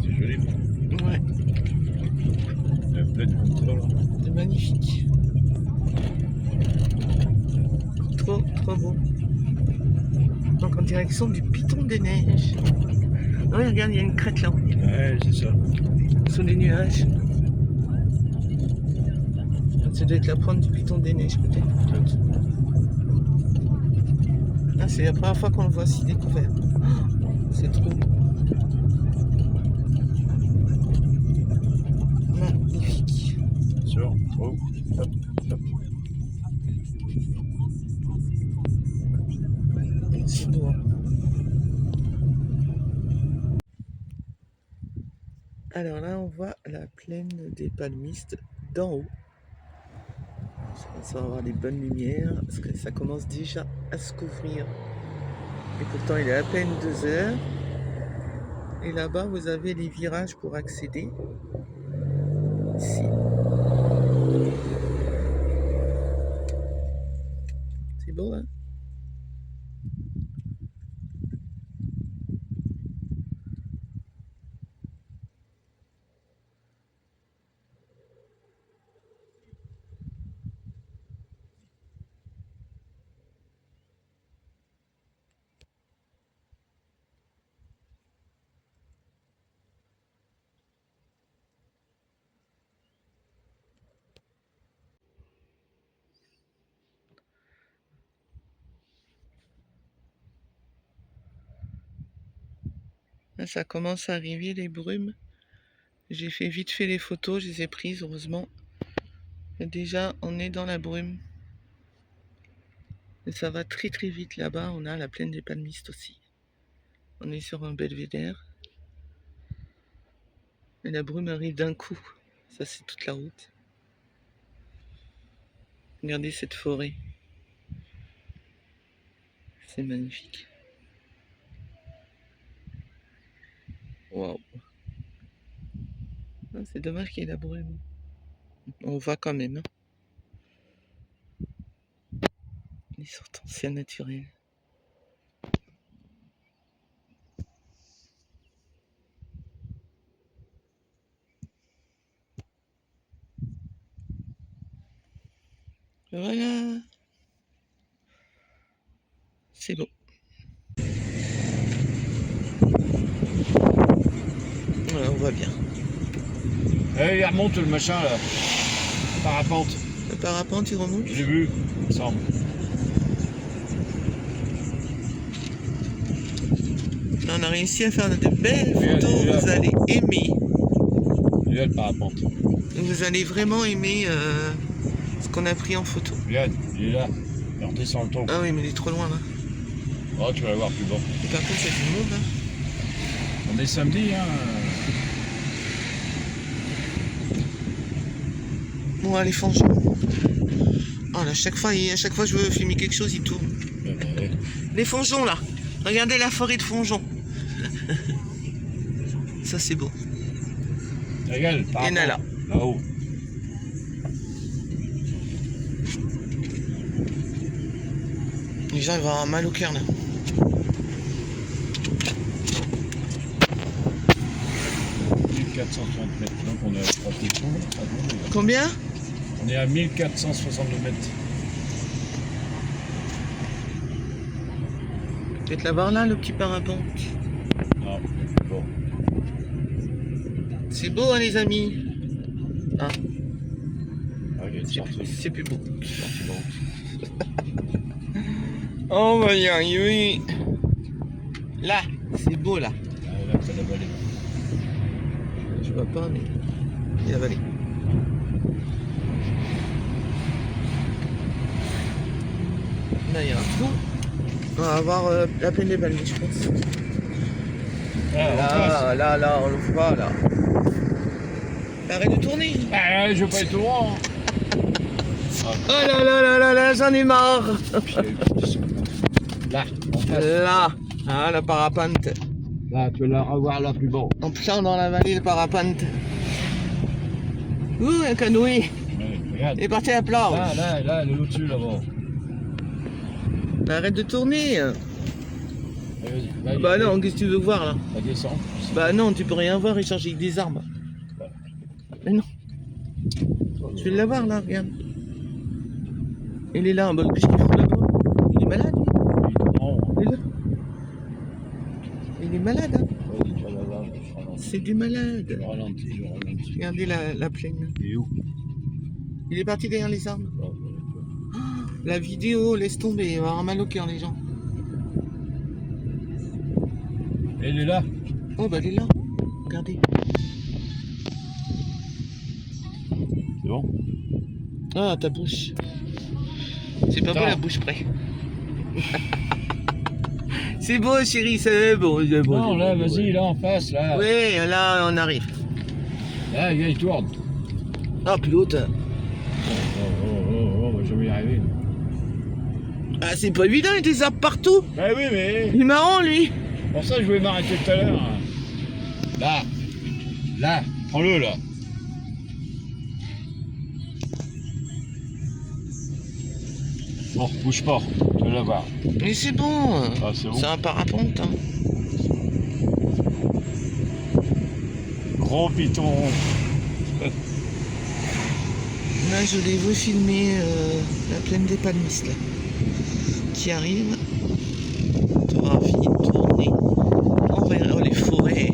C'est joli. Ouais, La plaine comme ça, là. c'est magnifique. Trop, trop beau. Donc en direction du Piton des Neiges. Oui, regarde, il y a une crête là-haut, Ouais, c'est ça. sous les nuages. Ça doit être la pointe du Piton des Neiges, peut-être. Ah, c'est la première fois qu'on le voit si découvert. Oh, c'est trop beau. Magnifique. Sûr. Oh, hop, hop. C'est beau. Hein. Alors là, on voit la plaine des palmistes d'en haut. Ça va avoir des bonnes lumières parce que ça commence déjà à se couvrir. Et pourtant, il est à peine 2 heures. Et là-bas, vous avez les virages pour accéder. Ici. C'est beau, hein? Là, ça commence à arriver, les brumes. J'ai fait vite fait les photos, je les ai prises, heureusement. Et déjà, on est dans la brume. Et ça va très très vite là-bas. On a la plaine des palmistes aussi. On est sur un belvédère. Et la brume arrive d'un coup. Ça, c'est toute la route. Regardez cette forêt. C'est magnifique. Waouh. C'est dommage qu'il y ait la brume. On voit quand même. Hein. Les hortensias naturelles. Voilà. C'est bon. Voilà, on voit bien. Eh, il remonte le machin là. Parapente. Le parapente, il remonte. Je l'ai vu, il me semble. Là, on a réussi à faire de belles Regarde, photos. il est là. Vous allez aimer. Il est là le parapente. Vous allez vraiment aimer ce qu'on a pris en photo. Regarde, il est là. Il redescend le ton. Ah oui, mais il est trop loin là. Oh, tu vas le voir plus bas. Et par contre, il y a du monde. Hein. On est samedi, hein. Bon, allez, fangeons. Oh là, à chaque fois je veux filmer quelque chose, il tourne. Les fongeons là. Regardez la forêt de fongeons. Ça, c'est beau. Regarde, le Il y en parapente. a là. Là-haut. Les gens, ils vont avoir mal au cœur là. Mètres. Donc on est à 3 Combien? On est à 1462 mètres. Peut-être là-bas là, le petit parapente. Non, bon. C'est beau, hein, les amis. Hein, Ah, il est sorti. c'est plus beau. Sorti bon. On va y arriver. Là, c'est beau là. Ah, là, t'as la vallée. Je vois pas, mais il y a la vallée. Là, il y a un trou. On va avoir la plaine des Palmiers, je pense. Ah, Là, on le voit là. Arrête de tourner. ah, je veux pas être loin. Oh là, j'en ai marre. Là, en face. Là, hein, la parapente. Là, tu vas la revoir là plus bas. En plein dans la vallée, le parapente. Ouh, un canoë. Ouais, Regarde. Il est parti à plat. Là, elle est au-dessus, là-bas. Arrête de tourner. Allez, vas-y. Bah non, qu'est-ce que tu veux voir là? Va descendre. Bah non, tu peux rien voir, il charge avec des armes. Mais non. Tu veux l'avoir là, regarde. Il est là, bah, qu'est-ce qu'il fout là-bas? Il est malade, lui. Il est là. Il est malade, hein. C'est du malade. Je ralentis. Regardez la plaine. Il est où? Il est parti derrière les arbres. La vidéo, laisse tomber, il va avoir mal au cœur les gens. Et il est là. Oh bah il est là. Regardez. C'est bon? Ah, ta bouche. C'est pas beau Attends. la bouche près. C'est beau chérie, c'est beau. Non, là, vas-y, là, en face, là. Oui, là on arrive. Là, il tourne. Ah, pilote. On va jamais y arriver. Ah, c'est pas évident, il y a des arbres partout. Bah oui, mais... Il est marrant lui. Pour ça, je voulais m'arrêter tout à l'heure. Là, prends-le, là. Bon, bouge pas, tu vas l'avoir. Mais c'est bon. Ah, c'est bon. C'est un parapente. Hein. Gros piton. Là, je les veux filmer la plaine des palmistes là, qui arrive. Tu auras fini de tourner. On verra les forêts.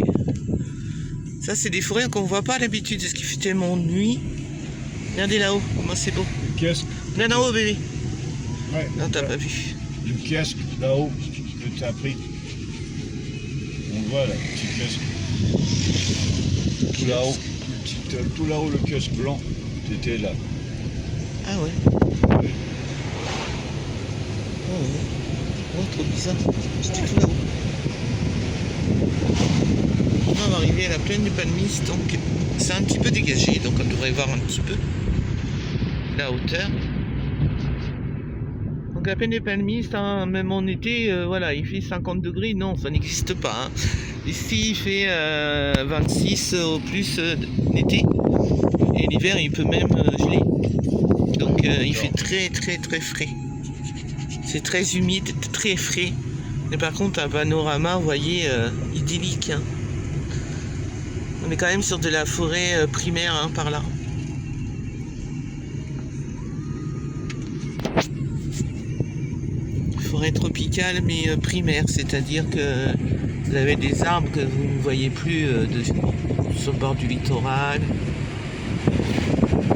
Ça, c'est des forêts qu'on voit pas d'habitude, parce qu'il fait tellement nuit. Regardez là-haut, comment c'est beau. Le kiosque. Là haut bébé. Ouais. Non, t'as pas vu. Le kiosque, là-haut, que tu as pris. On le voit, là, le petit kiosque. Tout là-haut. Tout là-haut, le kiosque blanc. T'étais là. Ah ouais. Oui. Oh, ouais. Oh, trop bizarre. J'étais tout là-haut. On va arriver à la plaine des palmistes, donc c'est un petit peu dégagé, donc on devrait voir un petit peu la hauteur. Donc la plaine des palmistes, hein, même en été, voilà, il fait 50 degrés, non, ça n'existe pas. Hein. Ici, il fait 26 au plus l'été, et l'hiver, il peut même geler. Donc il fait très frais. C'est très humide, très frais. Mais par contre, un panorama, vous voyez, idyllique. Hein. On est quand même sur de la forêt primaire, hein, par là. Forêt tropicale, mais primaire, c'est-à-dire que vous avez des arbres que vous ne voyez plus sur le bord du littoral.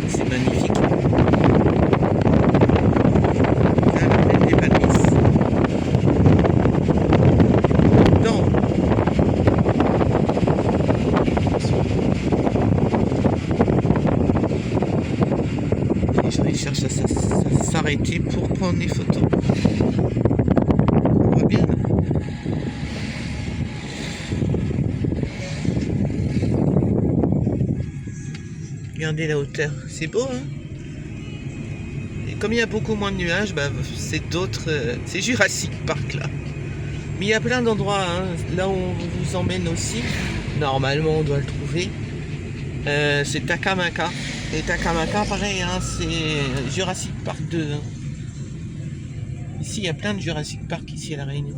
C'est magnifique. La plaine des palmistes. Non. Les gens ils cherchent à s'arrêter pour prendre des photos. On voit bien là. Regardez la hauteur, c'est beau hein. Et comme il y a beaucoup moins de nuages, bah, c'est d'autres. C'est Jurassic Park là. Mais il y a plein d'endroits, hein, là où on vous emmène aussi. Normalement on doit le trouver. C'est Takamaka. Et Takamaka, pareil, hein, c'est Jurassic Park 2. Hein. Ici, il y a plein de Jurassic Park ici à La Réunion.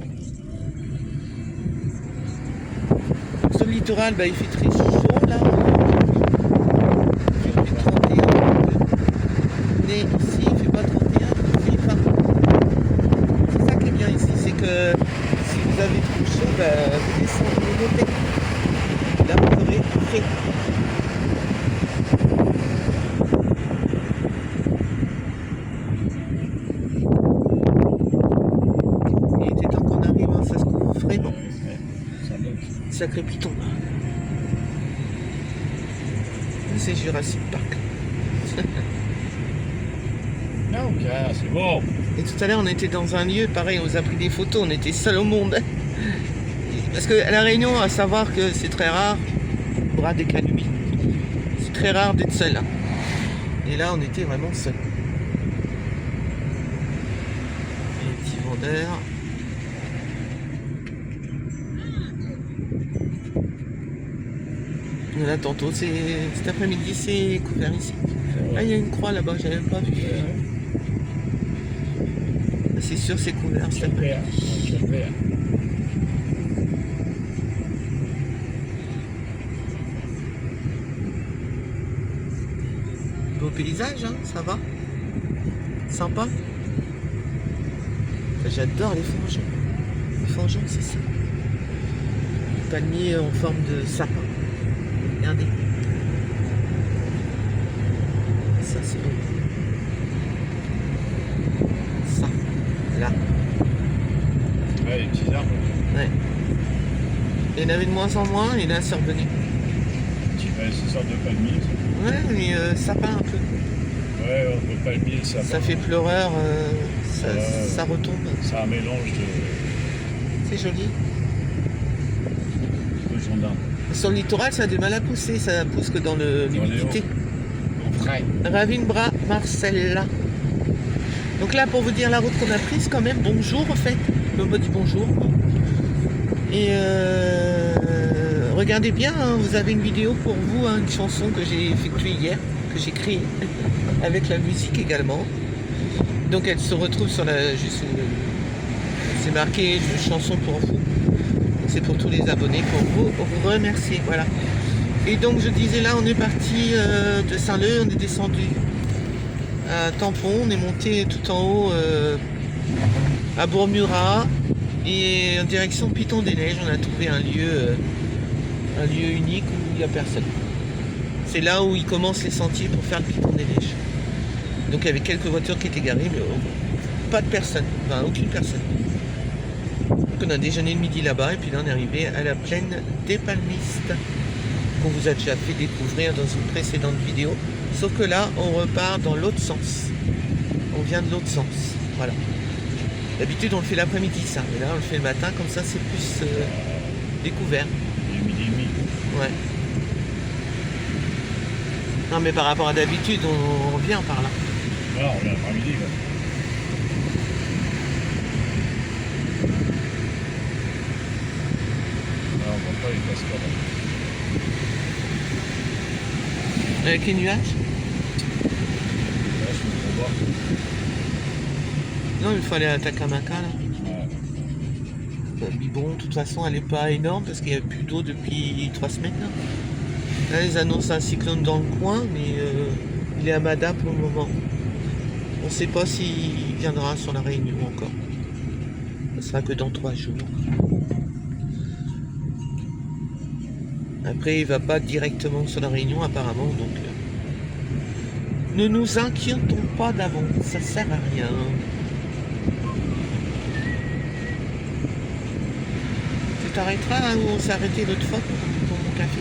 Sur le littoral, bah, il fait très chaud là. Il fait 31. Mais ici, il fait pas 31, il fait 20. C'est ça qui est bien ici, c'est que si vous avez trop chaud, bah, vous descendez le motet. Là, vous aurez frais. Sacré piton. C'est Jurassic Park. Non, ok, c'est bon. Et tout à l'heure, on était dans un lieu, pareil, on nous a pris des photos, on était seuls au monde. Parce qu'à La Réunion, à savoir que c'est très rare, bras des canumis, c'est très rare d'être seul. Et là, on était vraiment seuls. Les petits vendeurs. Là, tantôt, cet après-midi, c'est couvert ici. Ah, il y a une croix là-bas, j'avais même pas vu. C'est sûr, c'est couvert. Un calvaire. Beau paysage, hein, ça va. Sympa. J'adore les fangeons. Les fangeons, c'est ça. Palmier en forme de sapin. Regardez. Ça, c'est beau. Ça, là. Ouais, les petits arbres. Ouais. Il y en avait de moins en moins et là, c'est revenu. Ouais, c'est sorte de palmier. Ouais, mais sapin un peu. Ouais, entre le palmier et le sapin. Ça fait pleureur, ça retombe. C'est un mélange de C'est joli. gendarmes. Sur le littoral, ça a du mal à pousser. Ça pousse que dans l'humidité. Au frais. Ravinbra, Marcella. Donc là, pour vous dire la route qu'on a prise, quand même, bonjour en fait. Le mot dit bonjour. Et regardez bien, hein, vous avez une vidéo pour vous, hein, une chanson que j'ai effectuée hier, que j'ai créée, avec la musique également. Donc elle se retrouve sur la... c'est marqué une chanson pour vous. C'est pour tous les abonnés, pour vous remercier. Voilà. Et donc je disais là, on est parti de Saint-Leu, on est descendu à Tampon, on est monté tout en haut à Bourg-Murat et en direction Piton des Neiges. On a trouvé un lieu unique où il n'y a personne. C'est là où ils commencent les sentiers pour faire le Piton des Neiges. Donc il y avait quelques voitures qui étaient garées, mais pas de personne, enfin aucune personne. Donc on a déjeuné le midi là-bas et puis là on est arrivé à la plaine des Palmistes qu'on vous a déjà fait découvrir dans une précédente vidéo. Sauf que là on repart dans l'autre sens. On vient de l'autre sens. Voilà. D'habitude on le fait l'après-midi ça, mais là on le fait le matin, comme ça c'est plus découvert. Il est midi et demi. Ouais. Non mais par rapport à d'habitude on revient par là. Voilà, on est l'après-midi là. Là, on voit pas les cascades. Avec les nuages? Là, je peux voir. Non, il faut aller à Takamaka là. Ouais. Mais bon, de toute façon, elle n'est pas énorme parce qu'il n'y a plus d'eau depuis 3 semaines. Là, ils annoncent un cyclone dans le coin, mais il est à Mada pour le moment. On ne sait pas s'il viendra sur la Réunion encore. Ce sera que dans 3 jours. Après, il ne va pas directement sur la Réunion apparemment, donc ne nous inquiétons pas d'avance, ça sert à rien. Tu t'arrêteras là où on s'est arrêté l'autre fois pour mon café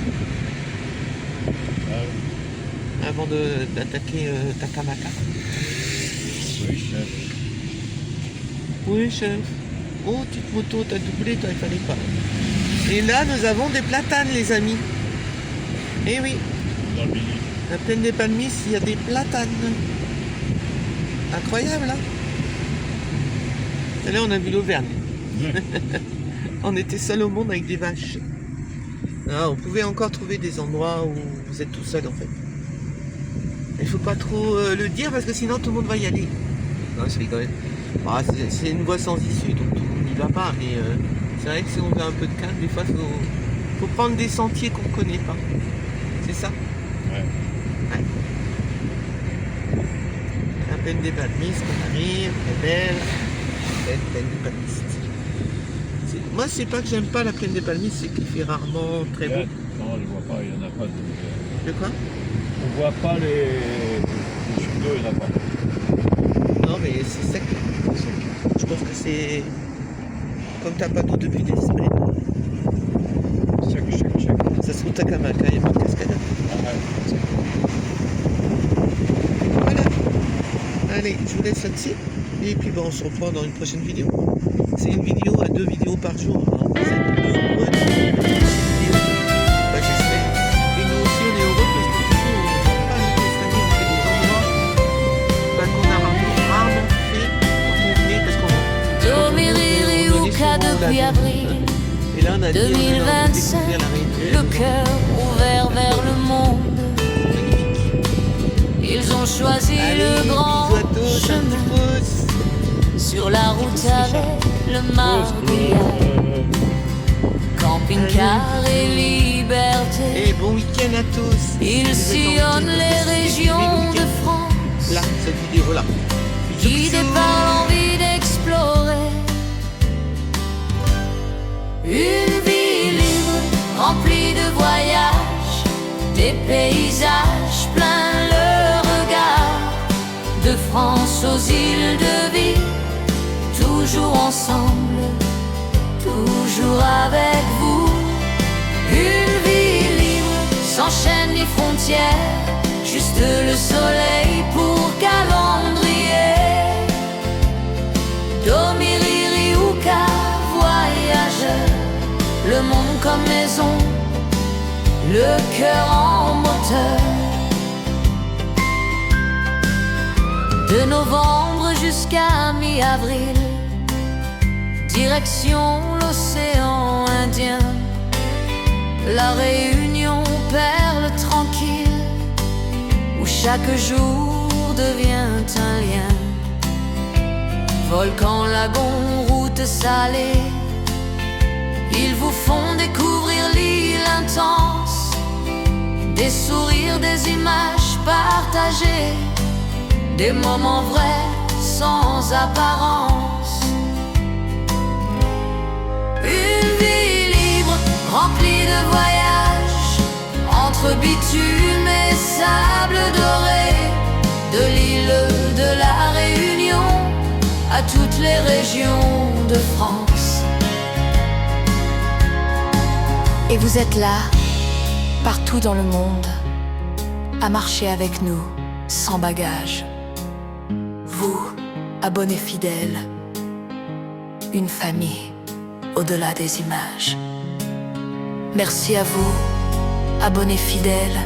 avant d'attaquer Takamaka. Oui, chef. Oui, chef. Oh, petite moto, t'as doublé, toi, il fallait pas. Et là, nous avons des platanes, les amis. Eh oui, Dans le midi. la plaine des Palmistes, il y a des platanes. Incroyable, hein. Et là, on a vu l'Auvergne. On était seul au monde avec des vaches. Ah, on pouvait encore trouver des endroits où vous êtes tout seul, en fait. Il faut pas trop le dire parce que sinon tout le monde va y aller. Non, je rigole. Ah, c'est une voie sans issue, donc tout le monde n'y va pas. Mais c'est vrai que si on veut un peu de calme, des fois, faut prendre des sentiers qu'on ne connaît pas. C'est ça? Ouais. Ouais. La plaine des Palmistes, on arrive, très belle. Plaine des Palmistes. Moi, c'est pas que j'aime pas la plaine des Palmistes, c'est qu'il fait rarement très beau. Non, je vois pas, il n'y en a pas de... De quoi? On voit pas les chutes d'eau, il n'y en a pas. Non, mais c'est sec. Je pense que c'est... Comme t'as pas d'eau depuis des semaines. Chaque. Ça se trouve Takamaka, il n'y a pas de cascade. Ah ouais. Voilà. Allez, je vous laisse là-dessus. Et puis bon, on se reprend dans une prochaine vidéo. C'est une vidéo à 2 vidéos par jour. Alors, vous êtes heureux de cette vidéo. Bah, j'espère. Et nous aussi, on est heureux parce que du coup, on ne va pas nous tester, on fait des endroits qu'on a rarement fait quand on venait parce qu'on depuis avril et là, on a dit, on a envie de 2025, découvrir la Réunion. le cœur ouvert vers le monde. Magnifique. Ils ont choisi Allez, le grand bisous à tous, un chemin. petit pouce. Sur la route avec le marbrillage, camping-car et liberté. Et bon week-end à tous. Il Vous êtes en sillonne week-end, les suivez le régions week-end. de France, Là, cette vidéo-là. Bisous, qui bisous. déparle l'envie d'explorer. Une vie libre, remplie de voyages, des paysages plein le regard. De France aux îles de vie, toujours ensemble, toujours avec vous. Une vie libre, sans chaîne ni frontières, juste le soleil pour calendrier. Domiriri ou voyageur, le monde comme maison, le cœur en moteur. De novembre jusqu'à mi-avril, direction l'océan Indien. La Réunion, perle tranquille, où chaque jour devient un lien. Volcan, lagon, route salée, ils vous font découvrir l'île intense. Des sourires, des images partagées, des moments vrais sans apparence. Une vie libre, remplie de voyages, entre bitume et sable doré. De l'île de la Réunion à toutes les régions de France. Et vous êtes là, partout dans le monde, à marcher avec nous, sans bagages. Vous, abonnés fidèles, une famille au-delà des images. Merci à vous, abonnés fidèles,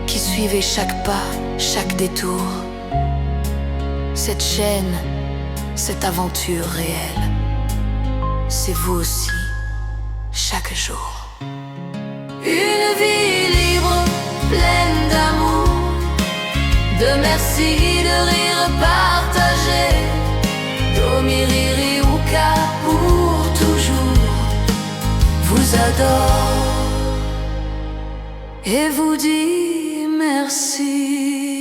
qui suivez chaque pas, chaque détour. Cette chaîne, cette aventure réelle, c'est vous aussi, chaque jour. Une vie libre, pleine d'amour, de merci, de rire partagé. Domiriri ou pour toujours vous adore et vous dit merci.